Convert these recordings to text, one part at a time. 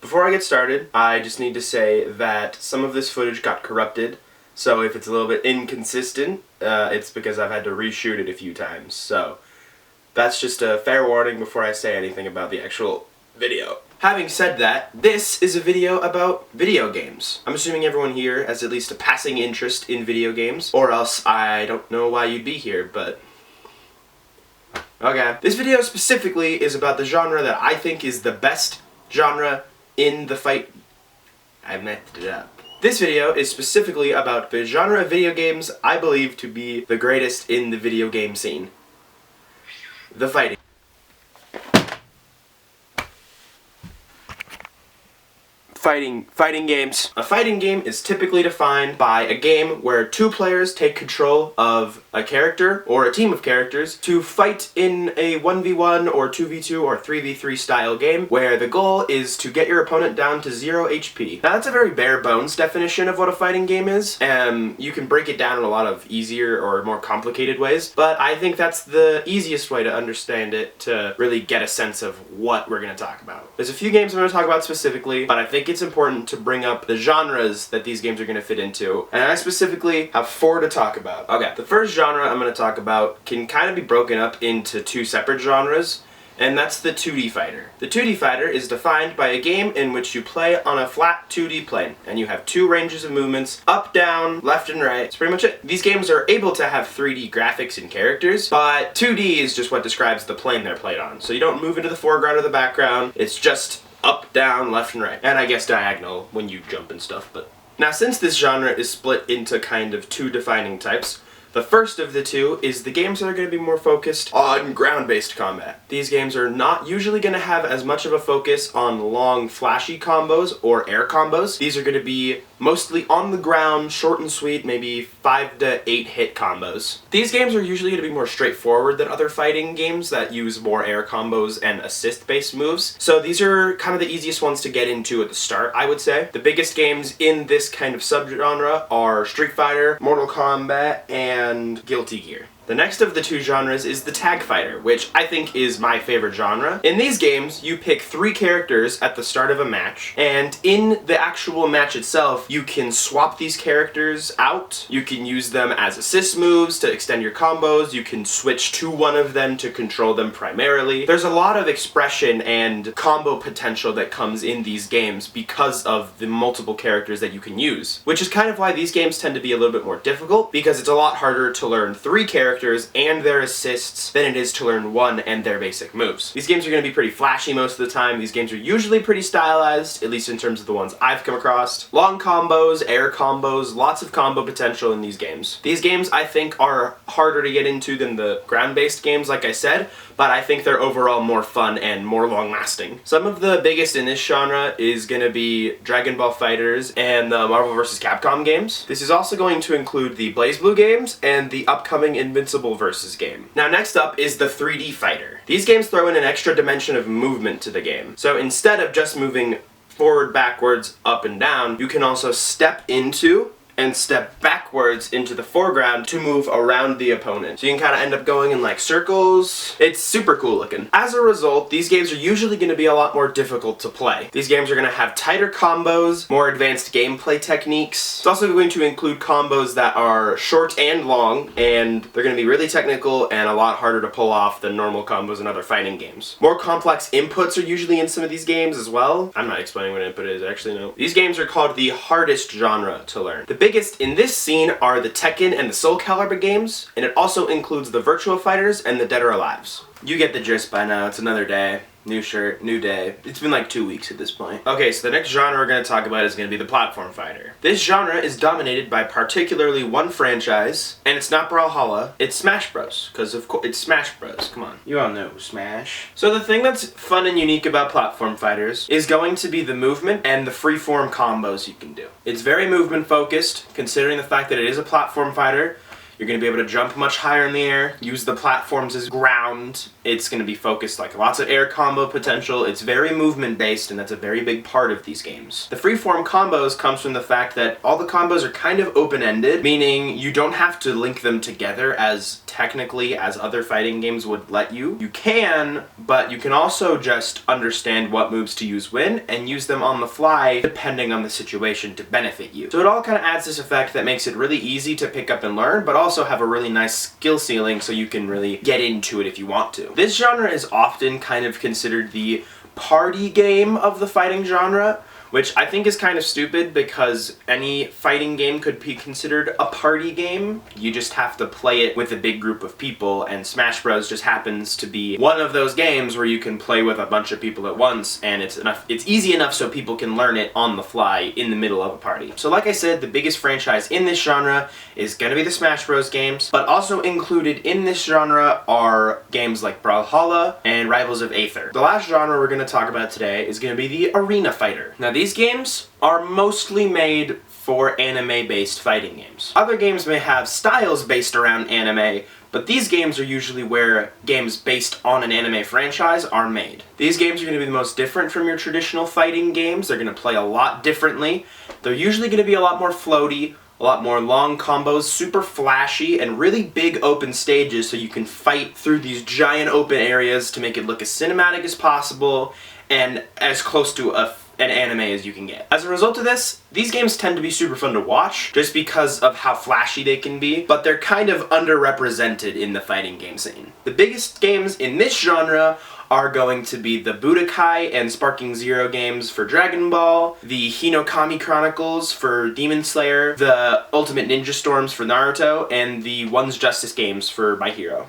Before I get started, I just need to say that some of this footage got corrupted, so if it's a little bit inconsistent, it's because I've had to reshoot it a few times. So that's just a fair warning before I say anything about the actual video. Having said that, this is a video about video games. I'm assuming everyone here has at least a passing interest in video games, or else I don't know why you'd be here, but okay. This video specifically is about the genre that I think is the best genre in the fight. I messed it up. This video is specifically about the genre of video games I believe to be the greatest in the video game scene. The fighting. Fighting games. A fighting game is typically defined by a game where two players take control of a character or a team of characters to fight in a 1v1 or 2v2 or 3v3 style game where the goal is to get your opponent down to 0 HP. Now that's a very bare bones definition of what a fighting game is. You can break it down in a lot of easier or more complicated ways, but I think that's the easiest way to understand it to really get a sense of what we're going to talk about. There's a few games I'm going to talk about specifically, but I think it's important to bring up the genres that these games are going to fit into, and I specifically have 4 to talk about. Okay, the first genre I'm going to talk about can kind of be broken up into 2 separate genres, and that's the 2D fighter. The 2D fighter is defined by a game in which you play on a flat 2D plane, and you have 2 ranges of movements, up, down, left, and right. That's pretty much it. These games are able to have 3D graphics and characters, but 2D is just what describes the plane they're played on. So you don't move into the foreground or the background, it's just up, down, left, and right. And I guess diagonal when you jump and stuff, but... Now, since this genre is split into kind of 2 defining types, the first of the 2 is the games that are going to be more focused on ground-based combat. These games are not usually going to have as much of a focus on long, flashy combos or air combos. These are going to be mostly on the ground, short and sweet, maybe 5 to 8 hit combos. These games are usually going to be more straightforward than other fighting games that use more air combos and assist-based moves. So these are kind of the easiest ones to get into at the start, I would say. The biggest games in this kind of subgenre are Street Fighter, Mortal Kombat, and Guilty Gear. The next of the 2 genres is the tag fighter, which I think is my favorite genre. In these games, you pick 3 characters at the start of a match, and in the actual match itself, you can swap these characters out. You can use them as assist moves to extend your combos. You can switch to one of them to control them primarily. There's a lot of expression and combo potential that comes in these games because of the multiple characters that you can use, which is kind of why these games tend to be a little bit more difficult, because it's a lot harder to learn 3 characters and their assists than it is to learn 1 and their basic moves. These games are going to be pretty flashy most of the time. These games are usually pretty stylized, at least in terms of the ones I've come across. Long combos, air combos, lots of combo potential in these games. These games, I think, are harder to get into than the ground-based games, like I said, but I think they're overall more fun and more long-lasting. Some of the biggest in this genre is going to be Dragon Ball FighterZ and the Marvel vs. Capcom games. This is also going to include the BlazBlue games and the upcoming Invincible vs. game. Now next up is the 3D fighter. These games throw in an extra dimension of movement to the game. So instead of just moving forward, backwards, up, and down, you can also step into and step backwards into the foreground to move around the opponent. So you can kind of end up going in like circles. It's super cool looking. As a result, these games are usually going to be a lot more difficult to play. These games are going to have tighter combos, more advanced gameplay techniques. It's also going to include combos that are short and long, and they're going to be really technical and a lot harder to pull off than normal combos in other fighting games. More complex inputs are usually in some of these games as well. I'm not explaining what input is, actually, no. These games are called the hardest genre to learn. The biggest in this scene are the Tekken and the Soul Calibur games, and it also includes the Virtua Fighters and the Dead or Alives. You get the gist by now. It's another day. New shirt, new day. It's been like 2 weeks at this point. Okay, so the next genre we're going to talk about is going to be the platform fighter. This genre is dominated by particularly one franchise, and it's not Brawlhalla, it's Smash Bros. Because of course, it's Smash Bros. Come on. You all know Smash. So the thing that's fun and unique about platform fighters is going to be the movement and the freeform combos you can do. It's very movement focused, considering the fact that it is a platform fighter. You're going to be able to jump much higher in the air, use the platforms as ground. It's going to be focused like lots of air combo potential. It's very movement based, and that's a very big part of these games. The freeform combos comes from the fact that all the combos are kind of open-ended, meaning you don't have to link them together as technically as other fighting games would let you. You can, but you can also just understand what moves to use when and use them on the fly depending on the situation to benefit you. So it all kind of adds this effect that makes it really easy to pick up and learn, but also have a really nice skill ceiling so you can really get into it if you want to. This genre is often kind of considered the party game of the fighting genre, which I think is kind of stupid because any fighting game could be considered a party game. You just have to play it with a big group of people, and Smash Bros. Just happens to be one of those games where you can play with a bunch of people at once, and it's easy enough so people can learn it on the fly in the middle of a party. So like I said, the biggest franchise in this genre is gonna be the Smash Bros. Games, but also included in this genre are games like Brawlhalla and Rivals of Aether. The last genre we're gonna talk about today is gonna be the Arena Fighter. Now these games are mostly made for anime-based fighting games. Other games may have styles based around anime, but these games are usually where games based on an anime franchise are made. These games are going to be the most different from your traditional fighting games. They're going to play a lot differently. They're usually going to be a lot more floaty, a lot more long combos, super flashy, and really big open stages so you can fight through these giant open areas to make it look as cinematic as possible and as close to an anime as you can get. As a result of this, these games tend to be super fun to watch just because of how flashy they can be, but they're kind of underrepresented in the fighting game scene. The biggest games in this genre are going to be the Budokai and Sparking Zero games for Dragon Ball, the Hinokami Chronicles for Demon Slayer, the Ultimate Ninja Storms for Naruto, and the One's Justice games for My Hero.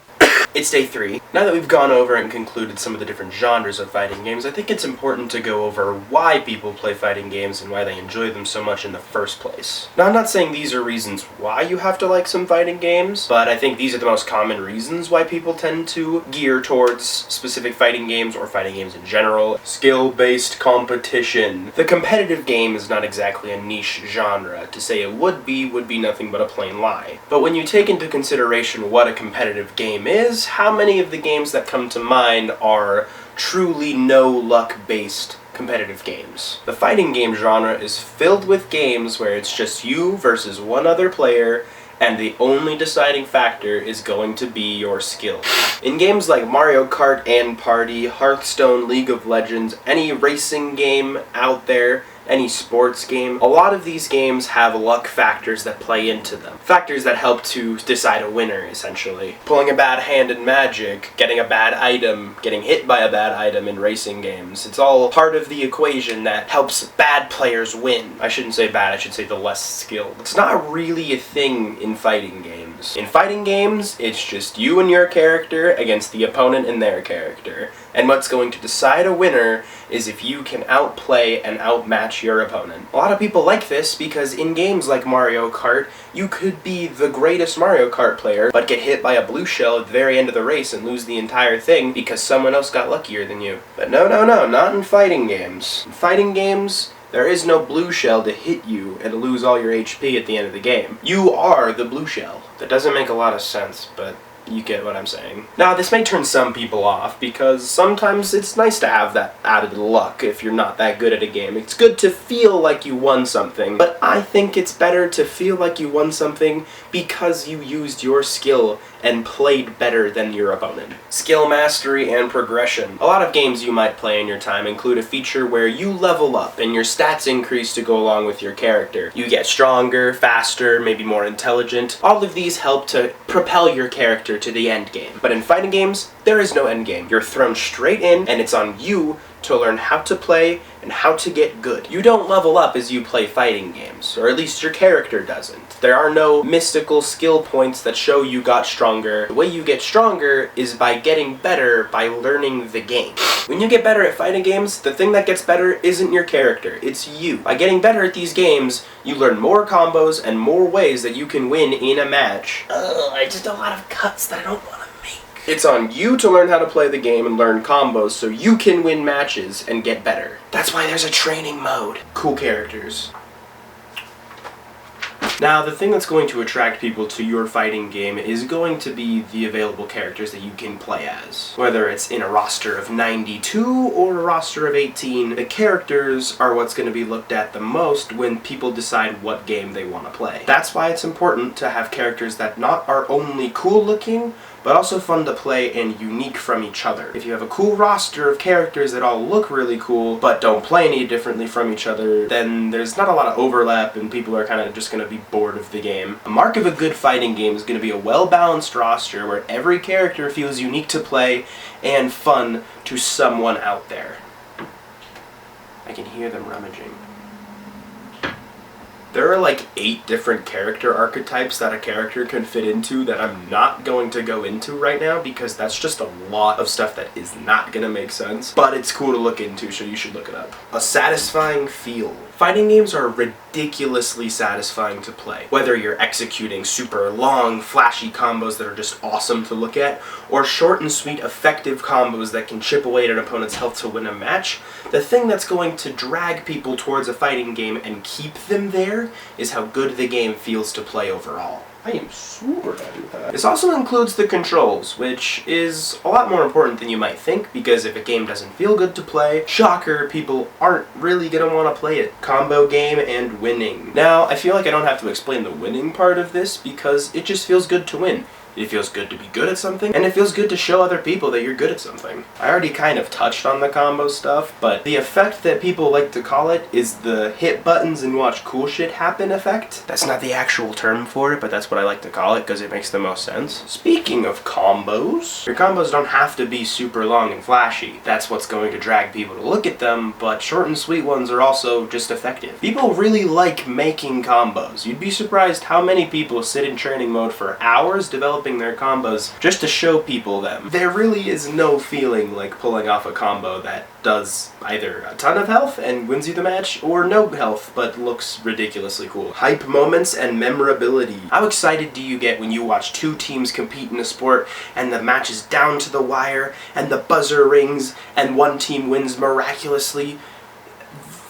It's day 3. Now that we've gone over and concluded some of the different genres of fighting games, I think it's important to go over why people play fighting games and why they enjoy them so much in the first place. Now, I'm not saying these are reasons why you have to like some fighting games, but I think these are the most common reasons why people tend to gear towards specific fighting games or fighting games in general. Skill-based competition. The competitive game is not exactly a niche genre. To say it would be nothing but a plain lie. But when you take into consideration what a competitive game is, how many of the games that come to mind are truly no-luck based competitive games? The fighting game genre is filled with games where it's just you versus one other player, and the only deciding factor is going to be your skill. In games like Mario Kart and Party, Hearthstone, League of Legends, any racing game out there, any sports game, a lot of these games have luck factors that play into them. Factors that help to decide a winner, essentially. Pulling a bad hand in Magic, getting a bad item, getting hit by a bad item in racing games. It's all part of the equation that helps bad players win. I shouldn't say bad, I should say the less skilled. It's not really a thing in fighting games. In fighting games, it's just you and your character against the opponent and their character. And what's going to decide a winner is if you can outplay and outmatch your opponent. A lot of people like this because in games like Mario Kart, you could be the greatest Mario Kart player, but get hit by a blue shell at the very end of the race and lose the entire thing because someone else got luckier than you. But no, not in fighting games. In fighting games, there is no blue shell to hit you and lose all your HP at the end of the game. You are the blue shell. That doesn't make a lot of sense, but you get what I'm saying. Now, this may turn some people off, because sometimes it's nice to have that added luck if you're not that good at a game. It's good to feel like you won something, but I think it's better to feel like you won something because you used your skill and played better than your opponent. Skill mastery and progression. A lot of games you might play in your time include a feature where you level up and your stats increase to go along with your character. You get stronger, faster, maybe more intelligent. All of these help to propel your character to the end game. But in fighting games, there is no end game. You're thrown straight in, and it's on you to learn how to play and how to get good. You don't level up as you play fighting games, or at least your character doesn't. There are no mystical skill points that show you got stronger. The way you get stronger is by getting better by learning the game. When you get better at fighting games, the thing that gets better isn't your character, it's you. By getting better at these games, you learn more combos and more ways that you can win in a match. I just a lot of cuts that I don't want to make. It's on you to learn how to play the game and learn combos so you can win matches and get better. That's why there's a training mode. Cool characters. Now, the thing that's going to attract people to your fighting game is going to be the available characters that you can play as. Whether it's in a roster of 92 or a roster of 18, the characters are what's going to be looked at the most when people decide what game they want to play. That's why it's important to have characters that not are only cool looking, but also fun to play and unique from each other. If you have a cool roster of characters that all look really cool, but don't play any differently from each other, then there's not a lot of overlap and people are kind of just going to be bored of the game. A mark of a good fighting game is going to be a well-balanced roster where every character feels unique to play and fun to someone out there. I can hear them rummaging. There are like 8 different character archetypes that a character can fit into that I'm not going to go into right now because that's just a lot of stuff that is not going to make sense. But it's cool to look into, so you should look it up. A satisfying feel. Fighting games are ridiculously satisfying to play. Whether you're executing super long, flashy combos that are just awesome to look at, or short and sweet, effective combos that can chip away at an opponent's health to win a match, the thing that's going to drag people towards a fighting game and keep them there is how good the game feels to play overall. I am super happy with that. This also includes the controls, which is a lot more important than you might think, because if a game doesn't feel good to play, shocker, people aren't really gonna want to play it. Combo game and winning. Now, I feel like I don't have to explain the winning part of this, because it just feels good to win. It feels good to be good at something, and it feels good to show other people that you're good at something. I already kind of touched on the combo stuff, but the effect that people like to call it is the hit buttons and watch cool shit happen effect. That's not the actual term for it, but that's what I like to call it because it makes the most sense. Speaking of combos, your combos don't have to be super long and flashy. That's what's going to drag people to look at them, but short and sweet ones are also just effective. People really like making combos. You'd be surprised how many people sit in training mode for hours developing their combos just to show people them. There really is no feeling like pulling off a combo that does either a ton of health and wins you the match, or no health but looks ridiculously cool. Hype moments and memorability. How excited do you get when you watch 2 teams compete in a sport and the match is down to the wire and the buzzer rings and one team wins miraculously?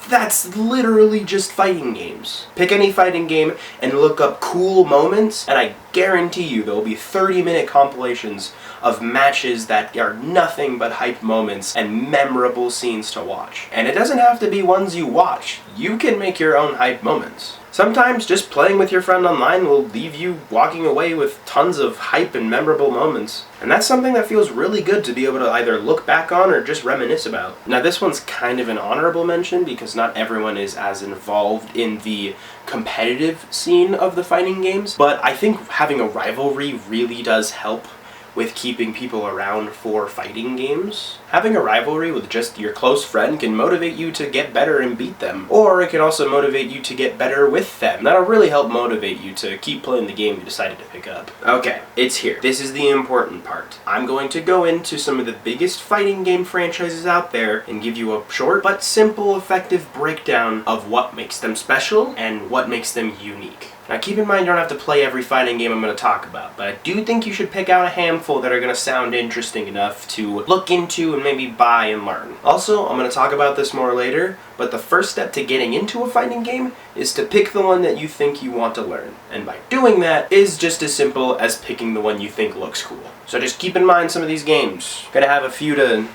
That's literally just fighting games. Pick any fighting game and look up cool moments, and I guarantee you there will be 30-minute compilations of matches that are nothing but hype moments and memorable scenes to watch. And it doesn't have to be ones you watch. You can make your own hype moments. Sometimes just playing with your friend online will leave you walking away with tons of hype and memorable moments. And that's something that feels really good to be able to either look back on or just reminisce about. Now this one's kind of an honorable mention because not everyone is as involved in the competitive scene of the fighting games, but I think having a rivalry really does help with keeping people around for fighting games. Having a rivalry with just your close friend can motivate you to get better and beat them, or it can also motivate you to get better with them. That'll really help motivate you to keep playing the game you decided to pick up. Okay, it's here. This is the important part. I'm going to go into some of the biggest fighting game franchises out there and give you a short but simple, effective breakdown of what makes them special and what makes them unique. Now keep in mind you don't have to play every fighting game I'm going to talk about, but I do think you should pick out a handful that are going to sound interesting enough to look into and maybe buy and learn. Also, I'm going to talk about this more later, but the first step to getting into a fighting game is to pick the one that you think you want to learn. And by doing that is just as simple as picking the one you think looks cool. So just keep in mind some of these games. Gonna have a few to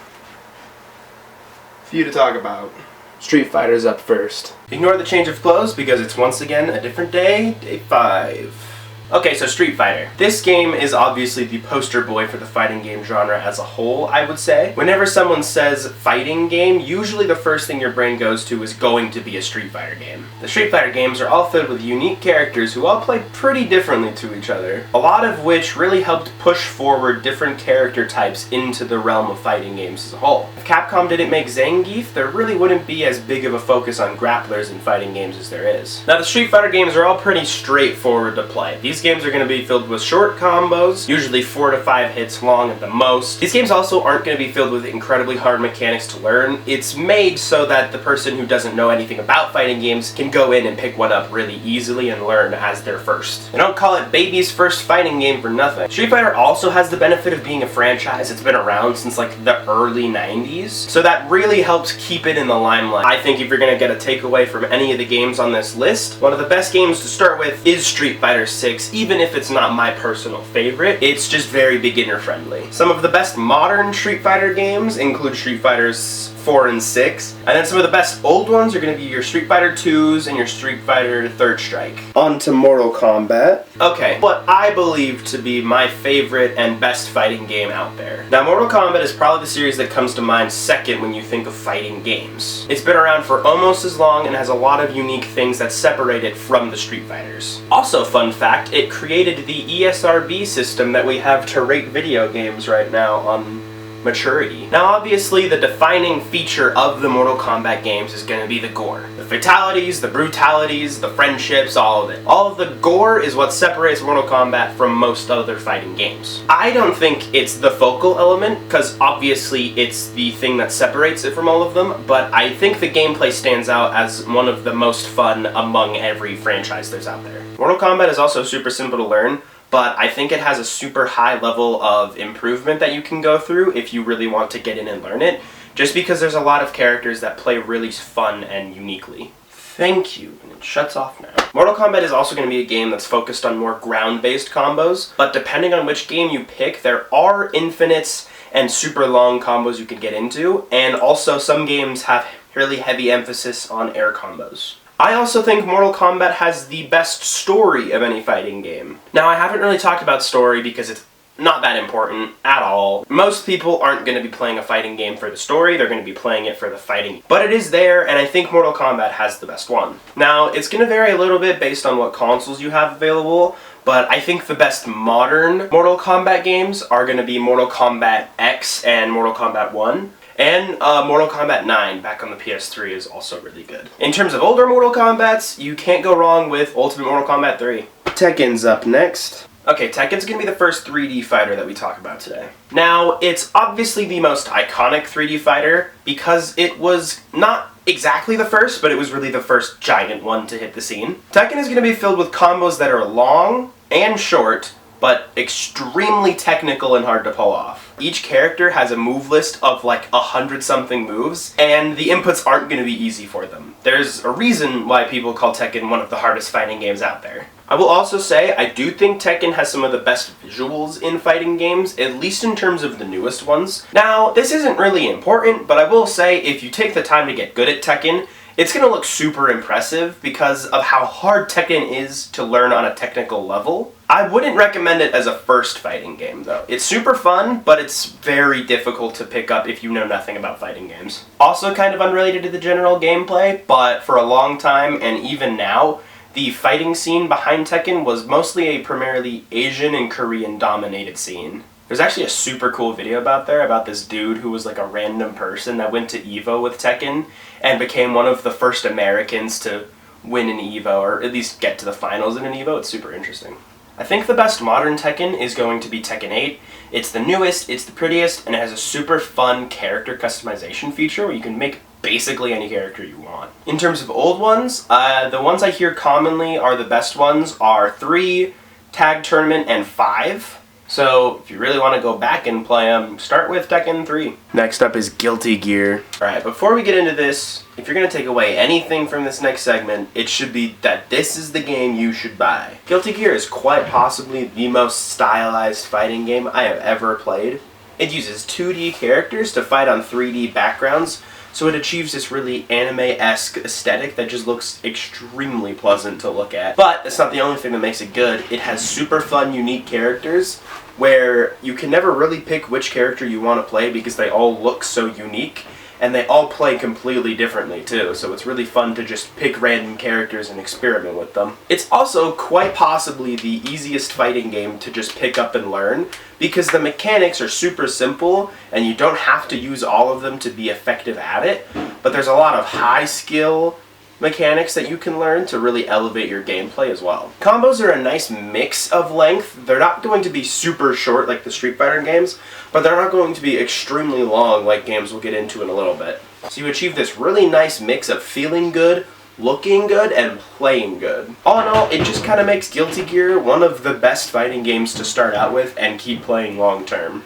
talk about. Street Fighter's up first. Ignore the change of clothes because it's once again a different day, day 5. Okay, so Street Fighter. This game is obviously the poster boy for the fighting game genre as a whole, I would say. Whenever someone says fighting game, usually the first thing your brain goes to is going to be a Street Fighter game. The Street Fighter games are all filled with unique characters who all play pretty differently to each other, a lot of which really helped push forward different character types into the realm of fighting games as a whole. If Capcom didn't make Zangief, there really wouldn't be as big of a focus on grapplers in fighting games as there is. Now the Street Fighter games are all pretty straightforward to play. These These games are going to be filled with short combos, usually 4 to 5 hits long at the most. These games also aren't going to be filled with incredibly hard mechanics to learn. It's made so that the person who doesn't know anything about fighting games can go in and pick one up really easily and learn as their first. They don't call it baby's first fighting game for nothing. Street Fighter also has the benefit of being a franchise. It's been around since like the early 90s, so that really helps keep it in the limelight. I think if you're going to get a takeaway from any of the games on this list, one of the best games to start with is Street Fighter 6, even if it's not my personal favorite. It's just very beginner friendly. Some of the best modern Street Fighter games include Street Fighters 4 and 6, and then some of the best old ones are going to be your Street Fighter 2s and your Street Fighter Third Strike. On to Mortal Kombat. Okay, what I believe to be my favorite and best fighting game out there. Now, Mortal Kombat is probably the series that comes to mind second when you think of fighting games. It's been around for almost as long and has a lot of unique things that separate it from the Street Fighters. Also, fun fact, it created the ESRB system that we have to rate video games right now on maturity. Now, obviously, the defining feature of the Mortal Kombat games is going to be the gore. The fatalities, the brutalities, the friendships, all of it. All of the gore is what separates Mortal Kombat from most other fighting games. I don't think it's the focal element, because obviously it's the thing that separates it from all of them, but I think the gameplay stands out as one of the most fun among every franchise there's out there. Mortal Kombat is also super simple to learn, but I think it has a super high level of improvement that you can go through if you really want to get in and learn it, just because there's a lot of characters that play really fun and uniquely. Thank you, and it shuts off now. Mortal Kombat is also going to be a game that's focused on more ground-based combos, but depending on which game you pick, there are infinites and super long combos you can get into, and also some games have really heavy emphasis on air combos. I also think Mortal Kombat has the best story of any fighting game. Now, I haven't really talked about story because it's not that important at all. Most people aren't going to be playing a fighting game for the story, they're going to be playing it for the fighting. But it is there, and I think Mortal Kombat has the best one. Now, it's going to vary a little bit based on what consoles you have available, but I think the best modern Mortal Kombat games are going to be Mortal Kombat X and Mortal Kombat 1. And Mortal Kombat 9 back on the PS3 is also really good. In terms of older Mortal Kombats, you can't go wrong with Ultimate Mortal Kombat 3. Tekken's up next. Okay, Tekken's gonna be the first 3D fighter that we talk about today. Now, it's obviously the most iconic 3D fighter because it was not exactly the first, but it was really the first giant one to hit the scene. Tekken is gonna be filled with combos that are long and short, but extremely technical and hard to pull off. Each character has a move list of like 100-something moves, and the inputs aren't going to be easy for them. There's a reason why people call Tekken one of the hardest fighting games out there. I will also say, I do think Tekken has some of the best visuals in fighting games, at least in terms of the newest ones. Now, this isn't really important, but I will say if you take the time to get good at Tekken, it's going to look super impressive because of how hard Tekken is to learn on a technical level. I wouldn't recommend it as a first fighting game, though. It's super fun, but it's very difficult to pick up if you know nothing about fighting games. Also kind of unrelated to the general gameplay, but for a long time, and even now, the fighting scene behind Tekken was mostly a primarily Asian and Korean dominated scene. There's actually a super cool video about this dude who was like a random person that went to EVO with Tekken and became one of the first Americans to win an EVO, or at least get to the finals in an EVO. It's super interesting. I think the best modern Tekken is going to be Tekken 8. It's the newest, it's the prettiest, and it has a super fun character customization feature where you can make basically any character you want. In terms of old ones, the ones I hear commonly are the best ones are 3, Tag Tournament, and 5. So, if you really want to go back and play them, start with Tekken 3. Next up is Guilty Gear. Alright, before we get into this, if you're going to take away anything from this next segment, it should be that this is the game you should buy. Guilty Gear is quite possibly the most stylized fighting game I have ever played. It uses 2D characters to fight on 3D backgrounds, so it achieves this really anime-esque aesthetic that just looks extremely pleasant to look at. But that's not the only thing that makes it good. It has super fun, unique characters where you can never really pick which character you want to play because they all look so unique, and they all play completely differently too, so it's really fun to just pick random characters and experiment with them. It's also quite possibly the easiest fighting game to just pick up and learn, because the mechanics are super simple, and you don't have to use all of them to be effective at it, but there's a lot of high skill mechanics that you can learn to really elevate your gameplay as well. Combos are a nice mix of length. They're not going to be super short like the Street Fighter games, but they're not going to be extremely long like games we'll get into in a little bit. So you achieve this really nice mix of feeling good, looking good, and playing good. All in all, it just kind of makes Guilty Gear one of the best fighting games to start out with and keep playing long term.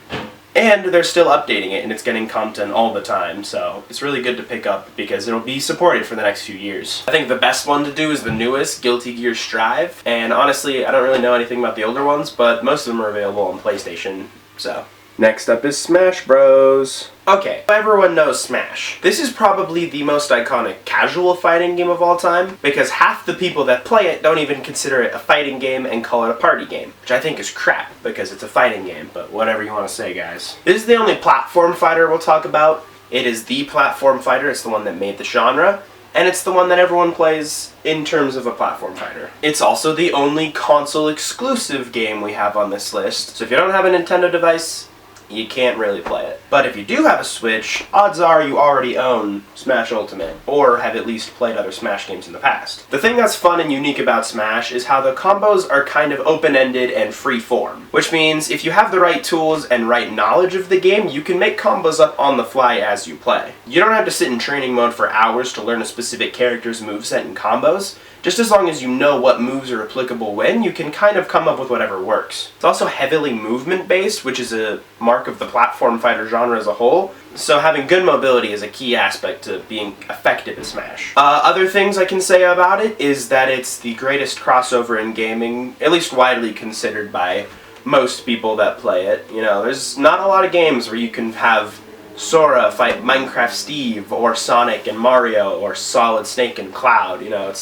And they're still updating it, and it's getting content all the time, so it's really good to pick up because it'll be supported for the next few years. I think the best one to do is the newest, Guilty Gear Strive, and honestly, I don't really know anything about the older ones, but most of them are available on PlayStation, so. Next up is Smash Bros. Okay, everyone knows Smash. This is probably the most iconic casual fighting game of all time, because half the people that play it don't even consider it a fighting game and call it a party game, which I think is crap, because it's a fighting game, but whatever you want to say, guys. This is the only platform fighter we'll talk about. It is the platform fighter, it's the one that made the genre, and it's the one that everyone plays in terms of a platform fighter. It's also the only console exclusive game we have on this list, so if you don't have a Nintendo device, you can't really play it. But if you do have a Switch, odds are you already own Smash Ultimate, or have at least played other Smash games in the past. The thing that's fun and unique about Smash is how the combos are kind of open-ended and free-form, which means if you have the right tools and right knowledge of the game, you can make combos up on the fly as you play. You don't have to sit in training mode for hours to learn a specific character's moveset and combos. Just as long as you know what moves are applicable when, you can kind of come up with whatever works. It's also heavily movement-based, which is a mark of the platform fighter genre as a whole, so having good mobility is a key aspect to being effective in Smash. Other things I can say about it is that it's the greatest crossover in gaming, at least widely considered by most people that play it. You know, there's not a lot of games where you can have Sora fight Minecraft Steve, or Sonic and Mario, or Solid Snake and Cloud. You know,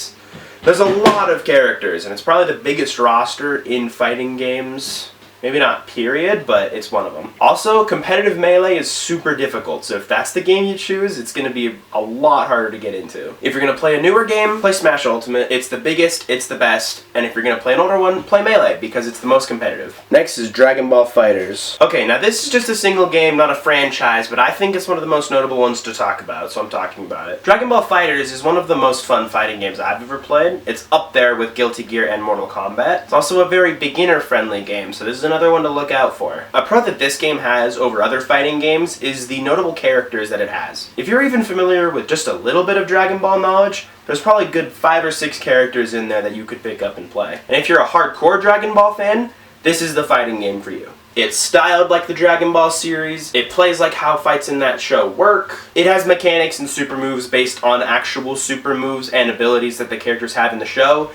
there's a lot of characters, and it's probably the biggest roster in fighting games. Maybe not period, but it's one of them. Also, competitive Melee is super difficult, so if that's the game you choose, it's going to be a lot harder to get into. If you're going to play a newer game, play Smash Ultimate. It's the biggest, it's the best, and if you're going to play an older one, play Melee, because it's the most competitive. Next is Dragon Ball FighterZ. Okay, now this is just a single game, not a franchise, but I think it's one of the most notable ones to talk about, so I'm talking about it. Dragon Ball FighterZ is one of the most fun fighting games I've ever played. It's up there with Guilty Gear and Mortal Kombat. It's also a very beginner-friendly game, so this is another one to look out for. A pro that this game has over other fighting games is the notable characters that it has. If you're even familiar with just a little bit of Dragon Ball knowledge, there's probably a good 5 or 6 characters in there that you could pick up and play. And if you're a hardcore Dragon Ball fan, this is the fighting game for you. It's styled like the Dragon Ball series, it plays like how fights in that show work, it has mechanics and super moves based on actual super moves and abilities that the characters have in the show.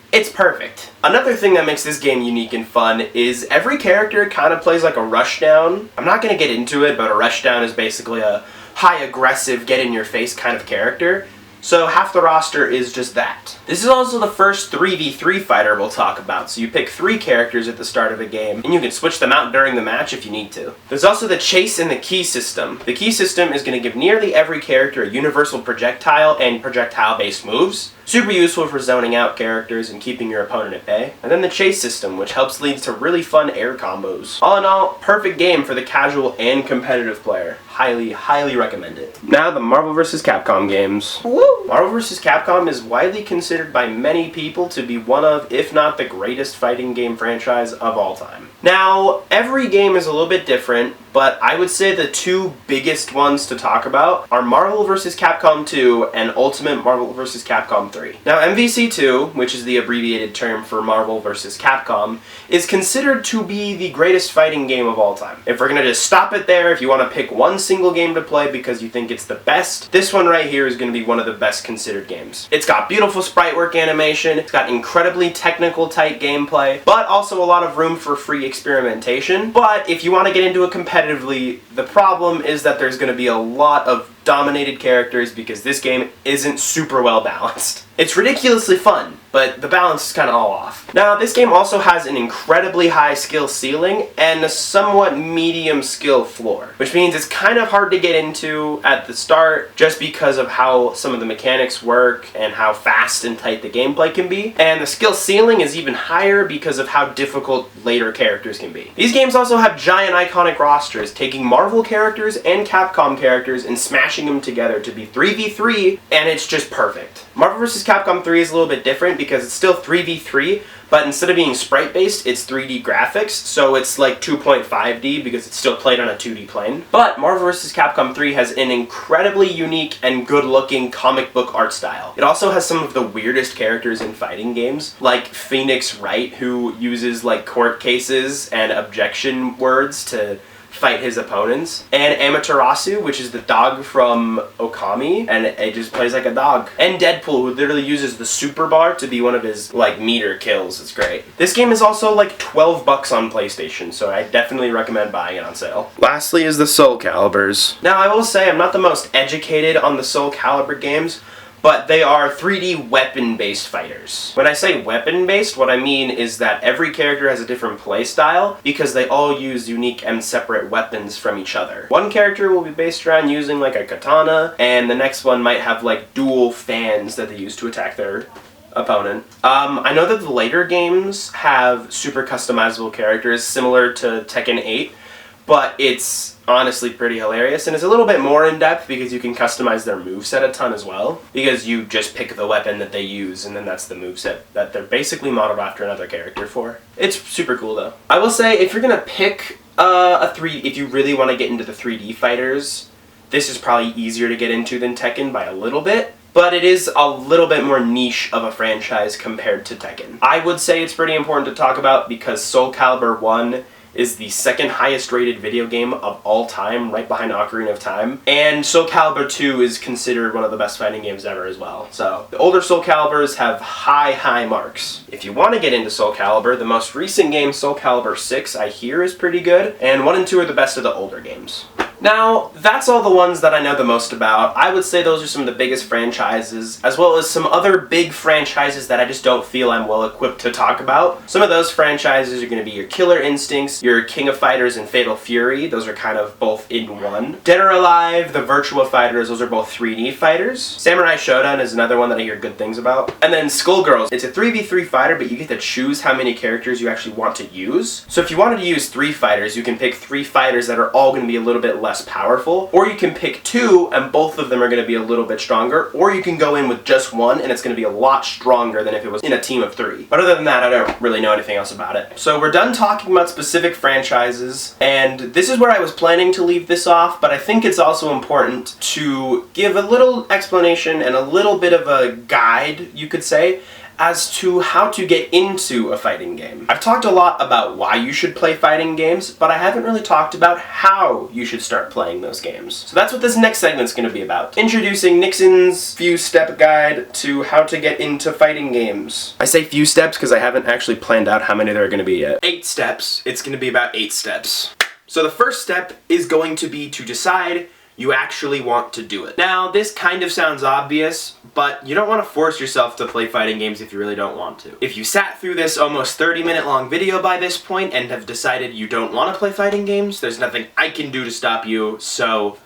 It's perfect. Another thing that makes this game unique and fun is every character kind of plays like a rushdown. I'm not going to get into it, but a rushdown is basically a high aggressive, get in your face kind of character. So half the roster is just that. This is also the first 3v3 fighter we'll talk about, so you pick 3 characters at the start of a game, and you can switch them out during the match if you need to. There's also the chase and the key system. The key system is going to give nearly every character a universal projectile and projectile-based moves. Super useful for zoning out characters and keeping your opponent at bay. And then the chase system, which helps lead to really fun air combos. All in all, perfect game for the casual and competitive player. Highly, highly recommend it. Now the Marvel vs. Capcom games. Woo! Marvel vs. Capcom is widely considered by many people to be one of, if not the greatest fighting game franchise of all time. Now, every game is a little bit different, but I would say the 2 biggest ones to talk about are Marvel vs. Capcom 2 and Ultimate Marvel vs. Capcom 3. Now, MVC2, which is the abbreviated term for Marvel vs. Capcom, is considered to be the greatest fighting game of all time. If we're going to just stop it there, if you want to pick one single game to play because you think it's the best, this one right here is going to be one of the best considered games. It's got beautiful sprite work animation, it's got incredibly technical tight gameplay, but also a lot of room for free experimentation. But if you want to get into it competitively, the problem is that there's going to be a lot of dominated characters because this game isn't super well balanced. It's ridiculously fun, but the balance is kind of all off. Now, this game also has an incredibly high skill ceiling and a somewhat medium skill floor, which means it's kind of hard to get into at the start just because of how some of the mechanics work and how fast and tight the gameplay can be. And the skill ceiling is even higher because of how difficult later characters can be. These games also have giant iconic rosters, taking Marvel characters and Capcom characters and smashing mashing them together to be 3v3, and it's just perfect. Marvel vs. Capcom 3 is a little bit different because it's still 3v3, but instead of being sprite-based, it's 3D graphics, so it's like 2.5D because it's still played on a 2D plane. But Marvel vs. Capcom 3 has an incredibly unique and good-looking comic book art style. It also has some of the weirdest characters in fighting games, like Phoenix Wright, who uses like court cases and objection words to fight his opponents, and Amaterasu, which is the dog from Okami, and it just plays like a dog, and Deadpool, who literally uses the super bar to be one of his like meter kills. It's great. This game is also like $12 on PlayStation, so I definitely recommend buying it on sale. Lastly is the Soul Calibers. Now I will say I'm not the most educated on the Soul Calibur games, but they are 3D weapon-based fighters. When I say weapon-based, what I mean is that every character has a different play style because they all use unique and separate weapons from each other. One character will be based around using like a katana, and the next one might have like dual fans that they use to attack their opponent. I know that the later games have super customizable characters similar to Tekken 8, but it's honestly pretty hilarious, and it's a little bit more in-depth because you can customize their moveset a ton as well, because you just pick the weapon that they use and then that's the moveset that they're basically modeled after another character for. It's super cool though. I will say, if you're gonna pick if you really want to get into the 3D fighters, this is probably easier to get into than Tekken by a little bit, but it is a little bit more niche of a franchise compared to Tekken. I would say it's pretty important to talk about because Soul Calibur 1 is the second highest rated video game of all time, right behind Ocarina of Time. And Soul Calibur 2 is considered one of the best fighting games ever as well. So the older Soul Caliburs have high marks. If you want to get into Soul Calibur, the most recent game, Soul Calibur 6, I hear is pretty good, and 1 and 2 are the best of the older games. Now, that's all the ones that I know the most about. I would say those are some of the biggest franchises, as well as some other big franchises that I just don't feel I'm well equipped to talk about. Some of those franchises are going to be your Killer Instincts, your King of Fighters, and Fatal Fury. Those are kind of both in one. Dead or Alive, the Virtua Fighters, those are both 3D fighters. Samurai Shodown is another one that I hear good things about. And then Skullgirls, it's a 3v3 fighter, but you get to choose how many characters you actually want to use. So if you wanted to use 3 fighters, you can pick 3 fighters that are all going to be a little bit less powerful, or you can pick 2 and both of them are going to be a little bit stronger, or you can go in with just 1 and it's going to be a lot stronger than if it was in a team of 3. But other than that, I don't really know anything else about it. So we're done talking about specific franchises, and this is where I was planning to leave this off, but I think it's also important to give a little explanation and a little bit of a guide, you could say, as to how to get into a fighting game. I've talked a lot about why you should play fighting games, but I haven't really talked about how you should start playing those games. So that's what this next segment's going to be about. Introducing Nixon's few-step guide to how to get into fighting games. I say few steps because I haven't actually planned out how many there are going to be yet. 8 steps. It's going to be about 8 steps. So the first step is going to be to decide you actually want to do it. Now, this kind of sounds obvious, but you don't want to force yourself to play fighting games if you really don't want to. If you sat through this almost 30-minute long video by this point and have decided you don't want to play fighting games, there's nothing I can do to stop you, so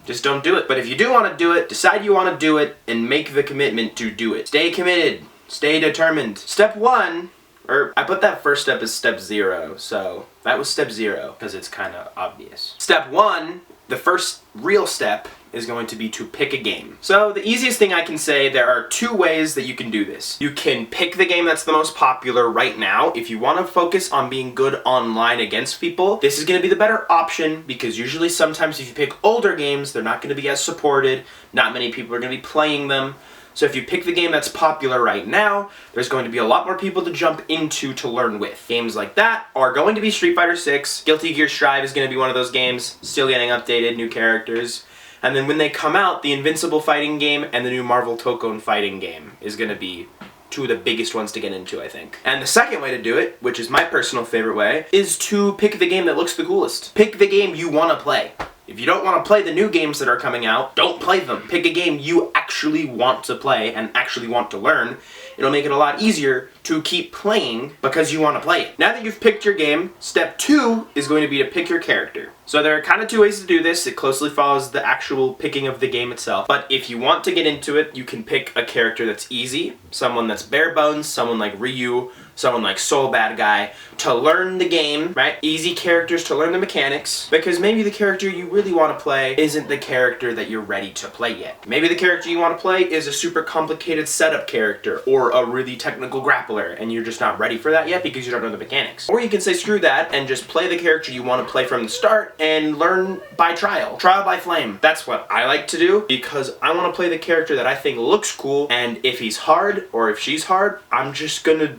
just don't do it. But if you do want to do it, decide you want to do it and make the commitment to do it. Stay committed. Stay determined. Step 1, or I put that first step as step 0, so that was step 0 because it's kind of obvious. Step 1, the first real step, is going to be to pick a game. So the easiest thing I can say, there are 2 ways that you can do this. You can pick the game that's the most popular right now. If you want to focus on being good online against people, this is going to be the better option because usually sometimes if you pick older games, they're not going to be as supported. Not many people are going to be playing them. So if you pick the game that's popular right now, there's going to be a lot more people to jump into to learn with. Games like that are going to be Street Fighter 6. Guilty Gear Strive is going to be one of those games, still getting updated, new characters. And then when they come out, the Invincible fighting game and the new Marvel Tokon fighting game is going to be 2 of the biggest ones to get into, I think. And the second way to do it, which is my personal favorite way, is to pick the game that looks the coolest. Pick the game you want to play. If you don't want to play the new games that are coming out, don't play them. Pick a game you actually want to play and actually want to learn. It'll make it a lot easier to keep playing because you want to play it. Now that you've picked your game, step 2 is going to be to pick your character. So there are kind of 2 ways to do this. It closely follows the actual picking of the game itself. But if you want to get into it, you can pick a character that's easy, someone that's bare bones, someone like Ryu, someone like Soul Bad Guy, to learn the game, right? Easy characters to learn the mechanics, because maybe the character you really want to play isn't the character that you're ready to play yet. Maybe the character you want to play is a super complicated setup character or a really technical grappler, and you're just not ready for that yet because you don't know the mechanics. Or you can say screw that and just play the character you want to play from the start and learn by trial. Trial by flame. That's what I like to do because I want to play the character that I think looks cool, and if he's hard or if she's hard, I'm just gonna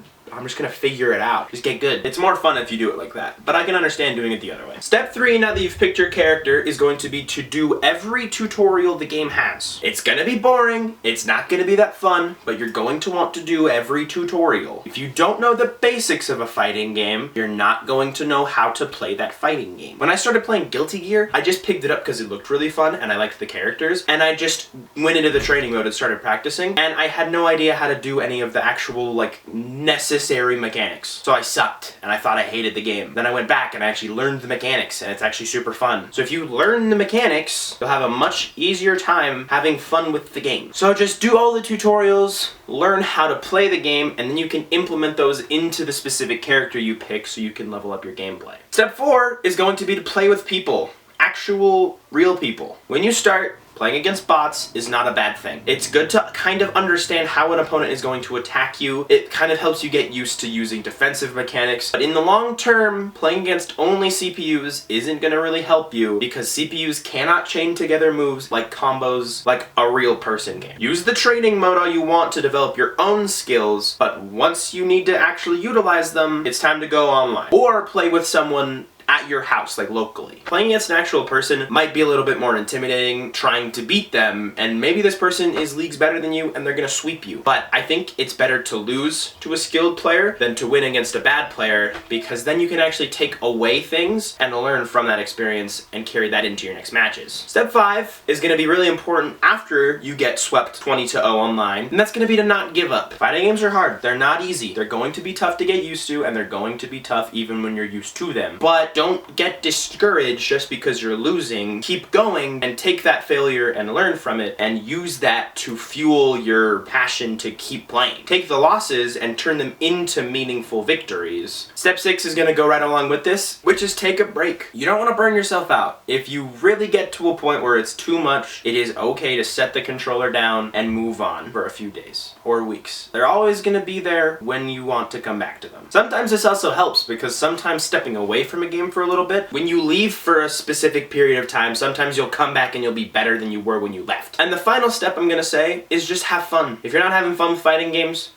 figure it out. Just get good. It's more fun if you do it like that, but I can understand doing it the other way. Step 3, now that you've picked your character, is going to be to do every tutorial the game has. It's gonna be boring, it's not gonna be that fun, but you're going to want to do every tutorial. If you don't know the basics of a fighting game, you're not going to know how to play that fighting game. When I started playing Guilty Gear, I just picked it up because it looked really fun and I liked the characters, and I just went into the training mode and started practicing, and I had no idea how to do any of the actual, like, necessary mechanics. So I sucked and I thought I hated the game. Then I went back and I actually learned the mechanics, and it's actually super fun. So if you learn the mechanics, you'll have a much easier time having fun with the game. So just do all the tutorials, learn how to play the game, and then you can implement those into the specific character you pick so you can level up your gameplay. Step 4 is going to be to play with people. Actual, real people. When you start, playing against bots is not a bad thing. It's good to kind of understand how an opponent is going to attack you. It kind of helps you get used to using defensive mechanics. But in the long term, playing against only CPUs isn't going to really help you because CPUs cannot chain together moves like combos like a real person can. Use the training mode all you want to develop your own skills, but once you need to actually utilize them, it's time to go online. Or play with someone at your house, like locally. Playing against an actual person might be a little bit more intimidating, trying to beat them, and maybe this person is leagues better than you and they're gonna sweep you. But I think it's better to lose to a skilled player than to win against a bad player, because then you can actually take away things and learn from that experience and carry that into your next matches. Step 5 is gonna be really important after you get swept 20-0 online, and that's gonna be to not give up. Fighting games are hard. They're not easy. They're going to be tough to get used to, and they're going to be tough even when you're used to them. But don't get discouraged just because you're losing. Keep going and take that failure and learn from it and use that to fuel your passion to keep playing. Take the losses and turn them into meaningful victories. Step 6 is going to go right along with this, which is take a break. You don't want to burn yourself out. If you really get to a point where it's too much, it is okay to set the controller down and move on for a few days or weeks. They're always going to be there when you want to come back to them. Sometimes this also helps because sometimes stepping away from a game for a little bit, when you leave for a specific period of time, sometimes you'll come back and you'll be better than you were when you left. And the final step I'm gonna say is just have fun. If you're not having fun with fighting games,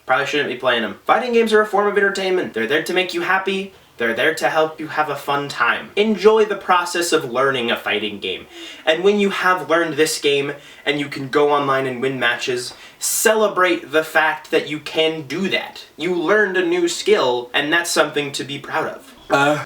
probably shouldn't be playing them. Fighting games are a form of entertainment. They're there to make you happy. They're there to help you have a fun time. Enjoy the process of learning a fighting game. And when you have learned this game and you can go online and win matches, celebrate the fact that you can do that. You learned a new skill, and that's something to be proud of.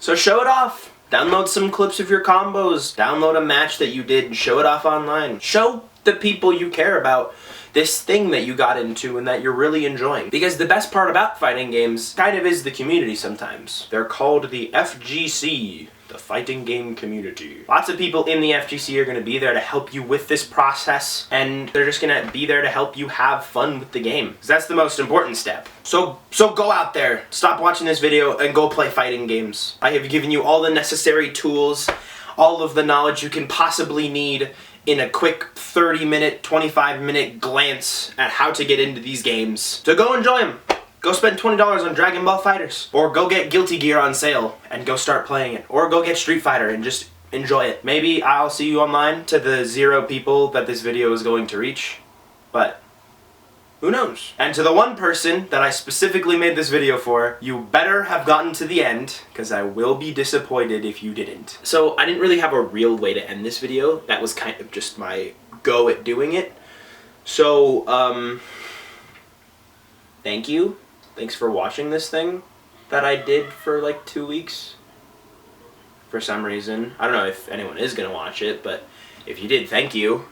So show it off. Download some clips of your combos. Download a match that you did and show it off online. Show the people you care about this thing that you got into and that you're really enjoying. Because the best part about fighting games kind of is the community sometimes. They're called the FGC. The fighting game community. Lots of people in the FGC are going to be there to help you with this process, and they're just going to be there to help you have fun with the game. Because that's the most important step. So go out there, stop watching this video, and go play fighting games. I have given you all the necessary tools, all of the knowledge you can possibly need in a quick 30-minute, 25-minute glance at how to get into these games. So go enjoy them. Go spend $20 on Dragon Ball FighterZ. Or go get Guilty Gear on sale and go start playing it. Or go get Street Fighter and just enjoy it. Maybe I'll see you online to the 0 people that this video is going to reach. But who knows? And to the one person that I specifically made this video for, you better have gotten to the end, because I will be disappointed if you didn't. So I didn't really have a real way to end this video. That was kind of just my go at doing it. So, thank you. Thanks for watching this thing that I did for like 2 weeks. For some reason. I don't know if anyone is gonna watch it, but if you did, thank you.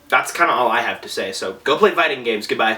That's kind of all I have to say, so go play fighting games. Goodbye.